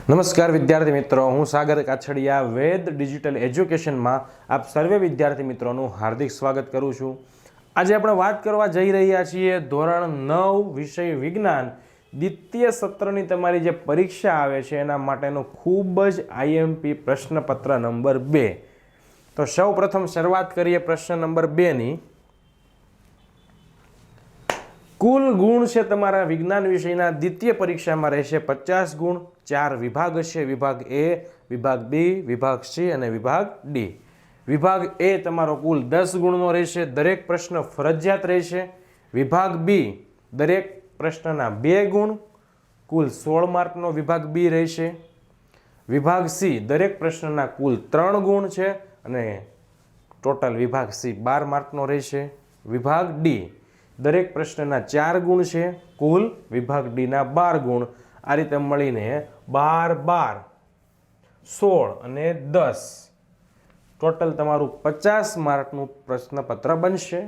નમસ્કાર વિદ્યાર્થી મિત્રો, હું સાગર કાછડિયા વેદ ડિજિટલ એજ્યુકેશનમાં આપ સર્વે વિદ્યાર્થી મિત્રોનું હાર્દિક સ્વાગત કરું છું। આજે આપણે વાત કરવા જઈ રહ્યા છીએ ધોરણ 9 વિષય વિજ્ઞાન દ્વિતીય સત્રની તમારી જે પરીક્ષા આવે છે એના માટેનો ખૂબ જ આઈએમપી પ્રશ્નપત્ર નંબર 2। તો સૌપ્રથમ શરૂઆત કરીએ પ્રશ્ન નંબર 2 ની। કુલ ગુણ છે તમારા વિજ્ઞાન વિષયના દ્વિતીય પરીક્ષામાં રહેશે 50 ગુણ। 4 વિભાગ હશે, વિભાગ એ, વિભાગ બી, વિભાગ સી અને વિભાગ ડી। વિભાગ એ તમારો કુલ 10 ગુણનો રહેશે, દરેક પ્રશ્ન ફરજિયાત રહેશે। વિભાગ બી દરેક પ્રશ્નના 2 ગુણ, કુલ 16 માર્કનો વિભાગ બી રહેશે। વિભાગ સી દરેક પ્રશ્નના કુલ 3 ગુણ છે અને ટોટલ વિભાગ સી 12 માર્કનો રહેશે। વિભાગ ડી દરેક પ્રશ્નના 4 ગુણ છે, કુલ વિભાગ ડીના 12 ગુણ। આ રીતે મળીને 12, 12, 16 અને 10 ટોટલ તમારું 50 માર્કનું પ્રશ્નપત્ર બનશે।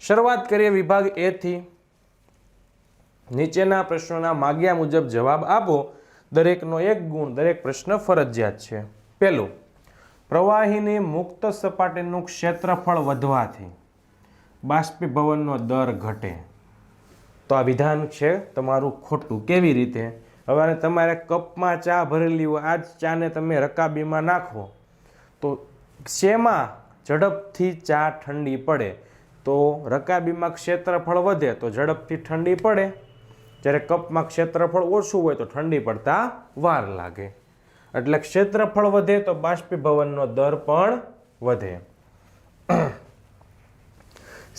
શરૂઆત કરીએ વિભાગ એ થી। નીચેના પ્રશ્નોના માગ્યા મુજબ જવાબ આપો, દરેકનો 1 ગુણ, દરેક પ્રશ્ન ફરજિયાત છે। પહેલું, પ્રવાહીની મુક્ત સપાટીનું ક્ષેત્રફળ વધવાથી બાષ્પીભવનનો દર ઘટે। તો આ વિધાન છે તમારું ખોટું। કેવી રીતે? હવે તમારે કપમાં ચા ભરેલી હોય, આ જ ચાને તમે રકાબીમાં નાખો તો શેમાં ઝડપથી ચા ઠંડી પડે? તો રકાબીમાં ક્ષેત્રફળ વધે તો ઝડપથી ઠંડી પડે, જ્યારે કપમાં ક્ષેત્રફળ ઓછું હોય તો ઠંડી પડતા વાર લાગે। એટલે ક્ષેત્રફળ વધે તો બાષ્પીભવનનો દર પણ વધે।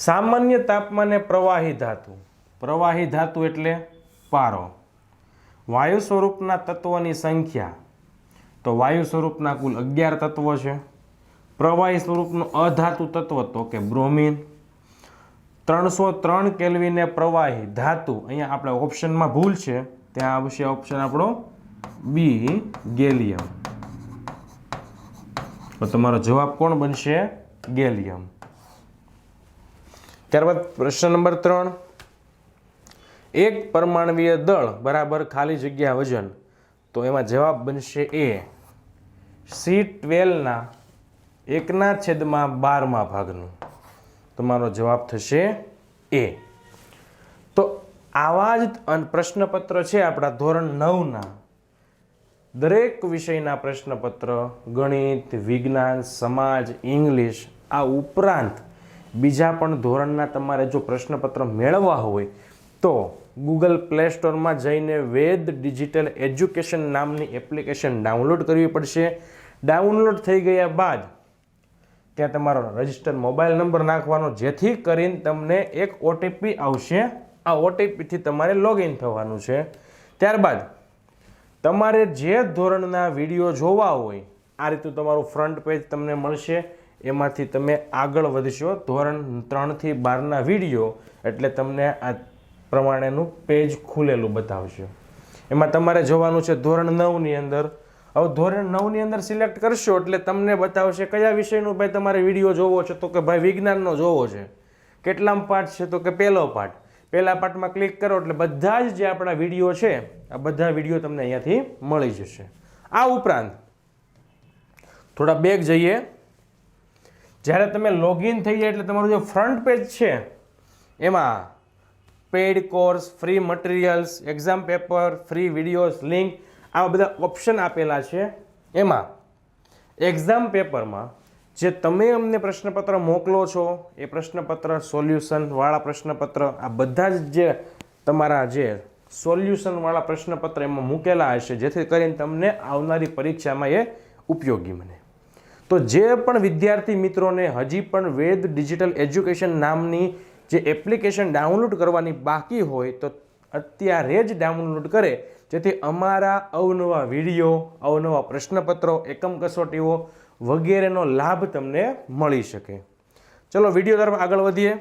સામાન્ય તાપમાને પ્રવાહી ધાતુ, પ્રવાહી ધાતુ એટલે પારો। વાયુ સ્વરૂપના તત્વોની સંખ્યા, તો વાયુ સ્વરૂપના કુલ 11 તત્વો છે। પ્રવાહી સ્વરૂપનું અધાતુ તત્વ તો કે બ્રોમિન। 303 કેલ્વિને પ્રવાહી ધાતુ, અહીંયા આપણે ઓપ્શનમાં ભૂલ છે, ત્યાં આવશે ઓપ્શન આપણો બી ગેલિયમ। તો તમારો જવાબ કોણ બનશે? ગેલિયમ। ત્યારબાદ પ્રશ્ન નંબર 3, એક પરમાણવીય દળ બરાબર ખાલી જગ્યા વજન, તો એમાં જવાબ બનશે એ C12ના 1/12 ભાગનું। તમારો જવાબ થશે એ। તો આવા જ પ્રશ્નપત્ર છે આપણા ધોરણ 9ના દરેક વિષયના પ્રશ્નપત્ર, ગણિત, વિજ્ઞાન, સમાજ, ઇંગ્લિશ, આ ઉપરાંત બીજા પણ ધોરણના તમારે જો પ્રશ્નપત્ર મેળવવા હોય તો ગૂગલ પ્લે સ્ટોરમાં જઈને વેદ ડિજિટલ એજ્યુકેશન નામની એપ્લિકેશન ડાઉનલોડ કરવી પડશે। ડાઉનલોડ થઈ ગયા બાદ ત્યાં તમારો રજિસ્ટર મોબાઈલ નંબર નાખવાનો, જેથી કરીને તમને એક ઓટીપી આવશે। આ ઓટીપીથી તમારે લોગિન થવાનું છે। ત્યારબાદ તમારે જે ધોરણના વિડીયો જોવા હોય આ રીતનું તમારું ફ્રન્ટ પેજ તમને મળશે, એમાંથી તમે આગળ વધશો ધોરણ 3 થી 12ના વિડીયો, એટલે તમને આ પ્રમાણેનું પેજ ખુલેલું બતાવશે। એમાં તમારે જોવાનું છે ધોરણ 9ની અંદર। હવે ધોરણ 9ની અંદર સિલેક્ટ કરશો એટલે તમને બતાવશે કયા વિષયનું ભાઈ તમારે વિડીયો જોવો છે, તો કે ભાઈ વિજ્ઞાનનો જોવો છે। કેટલામ પાઠ છે? તો કે પહેલો પાઠ। પહેલા પાઠમાં ક્લિક કરો એટલે બધા જ જે આપણા વિડીયો છે આ બધા વિડીયો તમને અહીંયાથી મળી જશે। આ ઉપરાંત થોડા બેક જઈએ। જ્યારે તમે લોગિન થઈ જાય એટલે તમારું જે ફ્રન્ટ પેજ છે એમાં paid course, free materials, exam paper, free videos, link, આવા બધા ઓપ્શન આપેલા છે। એમાં એક્ઝામ પેપરમાં જે તમે અમને પ્રશ્નપત્ર મોકલો છો એ પ્રશ્નપત્ર, સોલ્યુશનવાળા પ્રશ્નપત્ર, આ બધા જ જે તમારા જે સોલ્યુશનવાળા પ્રશ્નપત્ર એમાં મૂકેલા હશે, જેથી કરીને તમને આવનારી પરીક્ષામાં એ ઉપયોગી બને। તો જે પણ વિદ્યાર્થી મિત્રોને હજી પણ વેદ ડિજિટલ એજ્યુકેશન નામની જે એપ્લિકેશન ડાઉનલોડ કરવાની બાકી હોય તો અત્યારે જ ડાઉનલોડ કરે, જેથી અમારા અવનવા વિડીયો, અવનવા પ્રશ્નપત્રો, એકમ કસોટીઓ વગેરેનો લાભ તમને મળી શકે। ચલો વિડીયો તરફ આગળ વધીએ।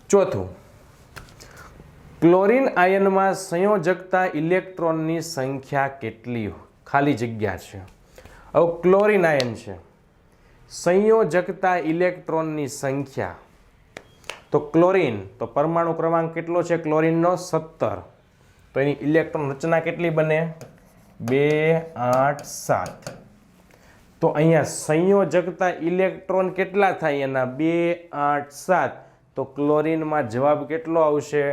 ચોથું, ક્લોરીન આયનમાં સંયોજકતા ઇલેક્ટ્રોનની સંખ્યા કેટલી? ખાલી જગ્યા છે। હવે ક્લોરીન આયન છે, સંયોજકતા ઇલેક્ટ્રોનની સંખ્યા તો ક્લોરીન, તો પરમાણુ ક્રમાંક કેટલો છે ક્લોરીનનો 17, તો એની ઇલેક્ટ્રોન રચના કેટલી બને 2 8 7, તો અહીંયા સંયોજકતા ઇલેક્ટ્રોન કેટલા થાય એના 2 8 7, તો ક્લોરીનમાં જવાબ કેટલો આવશે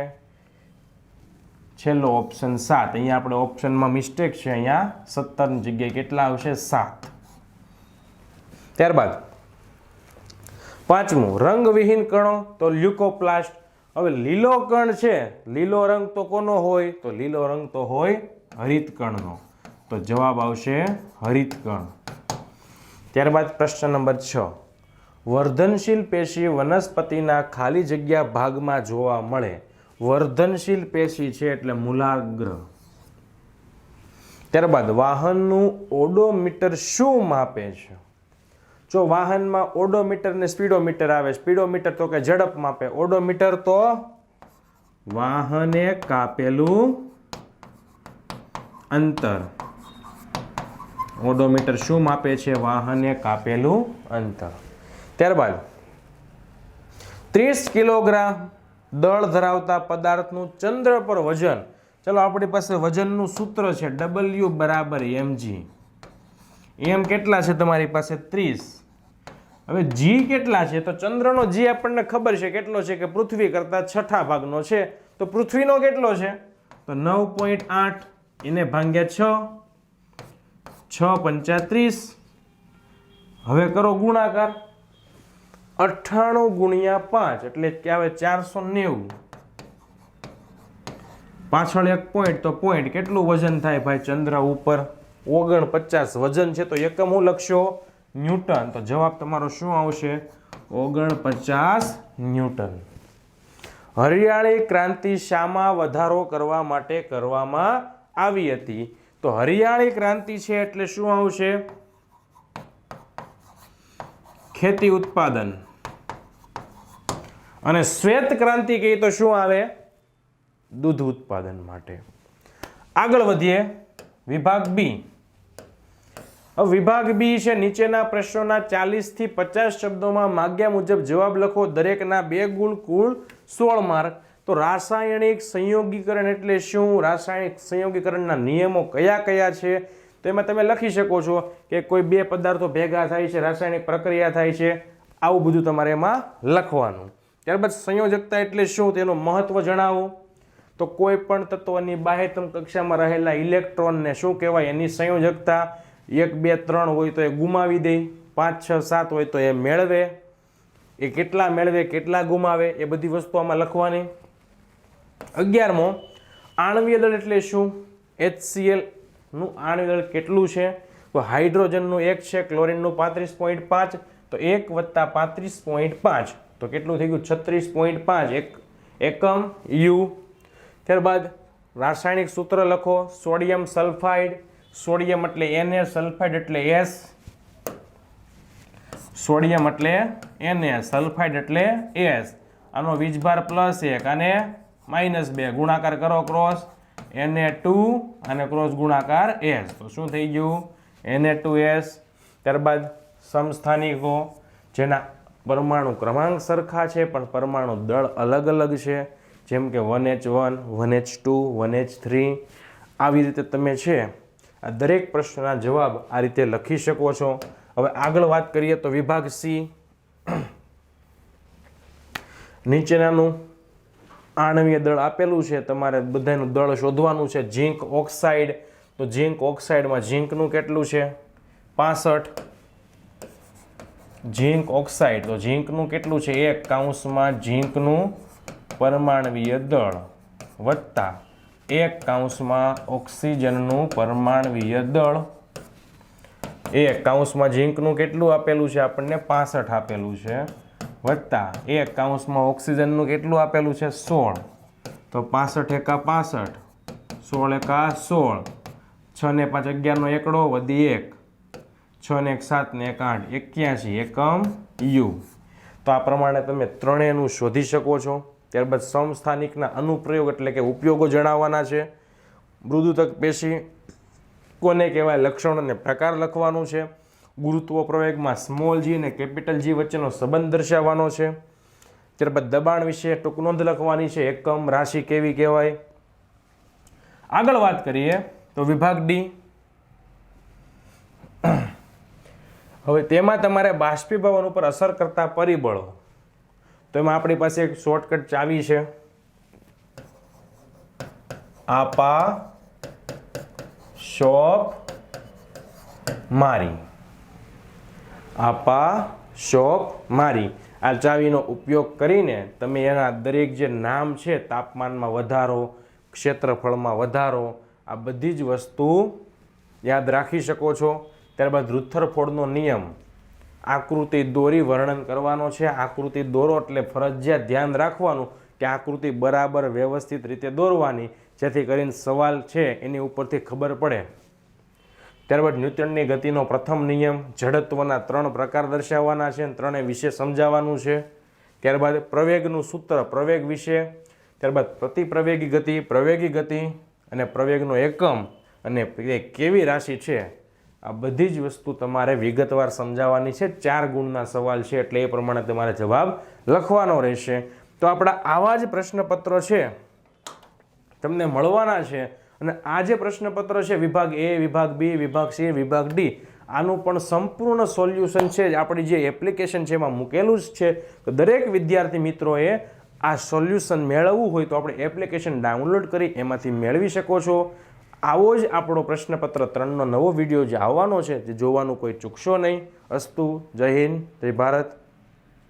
છેલ્લો ઓપ્શન 7, અહીંયા આપણે ઓપ્શનમાં મિસ્ટેક છે, અહીંયા 17 ની જગ્યાએ કેટલા આવશે 7. ત્યારબાદ પાંચમું રંગવિહીન કણો, તો લ્યુકોપ્લાસ્ટ. હવે લીલો કણ છે, લીલો રંગ તો કોનો હોય, તો લીલો રંગ તો હોય હરિત કણનો, તો જવાબ આવશે હરિત કણ. ત્યારબાદ પ્રશ્ન નંબર 6, વર્ધનશીલ પેશી વનસ્પતિના ખાલી જગ્યા ભાગમાં જોવા મળે. વર્ધનશીલ પેશી છે એટલે મૂલાગ્ર. ત્યારબાદ વાહનનું ઓડોમીટર શું માપે છે? જો વાહનમાં ઓડોમીટર ને સ્પીડોમીટર આવે, સ્પીડોમીટર તો કે ઝડપ માપે, ઓડોમીટર તો વાહને કાપેલું અંતર. ઓડોમીટર શું માપે છે? વાહને કાપેલું અંતર. ત્યારબાદ 30 કિલોગ્રામ દળ ધરાવતા પદાર્થનું ચંદ્ર પર વજન. ચલો આપણી પાસે વજનનું સૂત્ર છે W બરાબર mg. m કેટલા છે તમારી પાસે 30. હવે g કેટલા છે? તો ચંદ્રનો g આપણને ખબર છે કેટલો છે કે પૃથ્વી કરતા 6 ભાગનો છે, તો પૃથ્વીનો કેટલો છે? તો 9.8, એને ભાગ્યા 6 5 30. હવે કરો ગુણાકાર, 98 ગુણ્યા 5 એટલે કે આવે 490. પાછળ એક પોઈન્ટ, તો પોઈન્ટ કેટલું વજન થાય ભાઈ ચંદ્ર ઉપર? 49 વજન છે, તો એકમ હું લખશો ન્યૂટન, તો જવાબ તમારો શું આવશે 49 ન્યૂટન. હરિયાળી ક્રાંતિ શામાં વધારો કરવા માટે કરવામાં આવી હતી? તો હરિયાળી ક્રાંતિ છે એટલે શું આવશે? ખેતી ઉત્પાદન. અને શ્વેત ક્રાંતિ કહી તો શું આવે? દૂધ ઉત્પાદન માટે. આગળ વધીએ વિભાગ બી. હવે વિભાગ બી છે, નીચેના પ્રશ્નોના 40 થી 50 શબ્દોમાં માગ્યા મુજબ જવાબ લખો, દરેકના 2 ગુણ, કુલ 16 માર્ક. તો રાસાયણિક સંયોગીકરણ એટલે શું? રાસાયણિક સંયોગીકરણના નિયમો કયા કયા છે? તો એમાં તમે લખી શકો છો કે કોઈ 2 પદાર્થો ભેગા થાય છે, રાસાયણિક પ્રક્રિયા થાય છે, આવું બધું તમારે એમાં લખવાનું. ત્યારબાદ સંયોજકતા એટલે શું, તેનું મહત્વ જણાવો. તો કોઈ પણ તત્વની બાહ્યતમ કક્ષામાં રહેલા ઇલેક્ટ્રોનને શું કહેવાય? એની સંયોજકતા. 1 2 3 હોય તો એ ગુમાવી દે, 5 6 7 હોય તો એ મેળવે, એ કેટલા મેળવે કેટલા ગુમાવે, એ બધી વસ્તુ આમાં લખવાની. 11મો આણ્વીય દળ એટલે શું? HCl નું આણ્વીય દળ કેટલું છે? તો હાઇડ્રોજનનું 1 છે, ક્લોરીનનું 35.5, તો 1 + 35.5 તો કેટલું થઈ ગયું 36.5 એકમ યુ. ત્યારબાદ રાસાયણિક સૂત્ર લખો, સોડિયમ સલ્ફાઇડ. સોડિયમ એટલે Na, સલ્ફાઇડ એટલે S. સોડિયમ એટલે Na, સલ્ફાઇડ એટલે S. આનો વીજભાર +1 અને -2, ગુણાકાર કરો ક્રોસ, Na2 અને ક્રોસ ગુણાકાર S, તો શું થઈ ગયું Na2S. ત્યારબાદ સમસ્થાનિકો, જેના પરમાણુ ક્રમાંક સરખા છે પણ પરમાણુ દળ અલગ અલગ છે, જેમ કે 1H1 1H2 1H3. આવી રીતે તમે છે આ દરેક પ્રશ્નના જવાબ આ રીતે લખી શકો છો. હવે આગળ વાત કરીએ તો વિભાગ સી. નીચેનાનું આણ્વીય દળ આપેલું છે, તમારે બધાનું દળ શોધવાનું છે. ઝીંક ઓક્સાઇડ, તો ઝીંક ઓક્સાઇડમાં ઝીંકનું કેટલું છે 65. ઝીંક ઓક્સાઇડ, તો ઝીંકનું કેટલું છે 1 કૌંસમાં ઝીંકનું પરમાણ્વીય દળ વત્તા 1 કૌંસમાં ઓક્સિજનનું પરમાણ્વીય દળ. 1 કૌંસમાં ઝીંકનું કેટલું આપેલું છે આપણને 65 આપેલું છે, વત્તા 1 કૌંસમાં ઓક્સિજનનું કેટલું આપેલું છે 16, તો 65 એકા 65, 16 એકા 16, 6 ને 5 11 નો એકડો વધી 1, 6 ને 1 7 ને 1 8, 81 એકમ યુ. તો આ પ્રમાણે તમે ત્રણેયનું શોધી શકો છો. ત્યારબાદ સમસ્થાનિકના અનુપ્રયોગ એટલે કે ઉપયોગો જણાવવાના છે. મૃદુતક પેશી કોને કહેવાય, લક્ષણ અને પ્રકાર લખવાનું છે. ગુરુત્વ પ્રવેગમાં સ્મોલ g અને કેપિટલ G વચ્ચેનો સંબંધ દર્શાવવાનો છે. ત્યારબાદ દબાણ વિશે ટૂંક નોંધ લખવાની છે, એકમ રાશિ કેવી કહેવાય. આગળ વાત કરીએ તો વિભાગ ડી. હવે તેમાં તમારે બાષ્પીભવન ઉપર અસર કરતા પરિબળો, તો એમાં આપણી પાસે એક શોર્ટકટ ચાવી છે, આપા શોપ મારી. આપા શોપ મારી આ ચાવીનો ઉપયોગ કરીને તમે એના દરેક જે નામ છે, તાપમાનમાં વધારો, ક્ષેત્રફળમાં વધારો, આ બધી જ વસ્તુ યાદ રાખી શકો છો. ત્યારબાદ રુથરફોર્ડનો નિયમ, આકૃતિ દોરી વર્ણન કરવાનો છે. આકૃતિ દોરો એટલે ફરજિયાત ધ્યાન રાખવાનું કે આકૃતિ બરાબર વ્યવસ્થિત રીતે દોરવાની, જેથી કરીને સવાલ છે એની ઉપરથી ખબર પડે. ત્યારબાદ ન્યૂટનની ગતિનો પ્રથમ નિયમ, જડત્વના 3 પ્રકાર દર્શાવવાના છે, ત્રણે વિશે સમજાવવાનું છે. ત્યારબાદ પ્રવેગનું સૂત્ર, પ્રવેગ વિશે. ત્યારબાદ પ્રતિપ્રવેગી ગતિ અને પ્રવેગનો એકમ અને એ કેવી રાશિ છે, આ બધી જ વસ્તુ તમારે વિગતવાર સમજાવવાની છે. 4 ગુણના સવાલ છે એટલે એ પ્રમાણે તમારે જવાબ લખવાનો રહેશે. તો આપણા આવા જ પ્રશ્નપત્રો છે તમને મળવાના છે. અને આ જે પ્રશ્નપત્ર છે વિભાગ એ, વિભાગ બી, વિભાગ સી, વિભાગ ડી, આનું પણ સંપૂર્ણ સોલ્યુશન છે આપણી જે એપ્લિકેશન છે એમાં મૂકેલું જ છે. તો દરેક વિદ્યાર્થી મિત્રોએ આ સોલ્યુશન મેળવવું હોય તો આપણે એપ્લિકેશન ડાઉનલોડ કરી એમાંથી મેળવી શકો છો. આવો જ આપણો પ્રશ્નપત્ર 3નો નવો વિડીયો જે આવવાનો છે તે જોવાનું કોઈ ચૂકશો નહીં. અસ્તુ, જય હિન્દ, જય ભારત.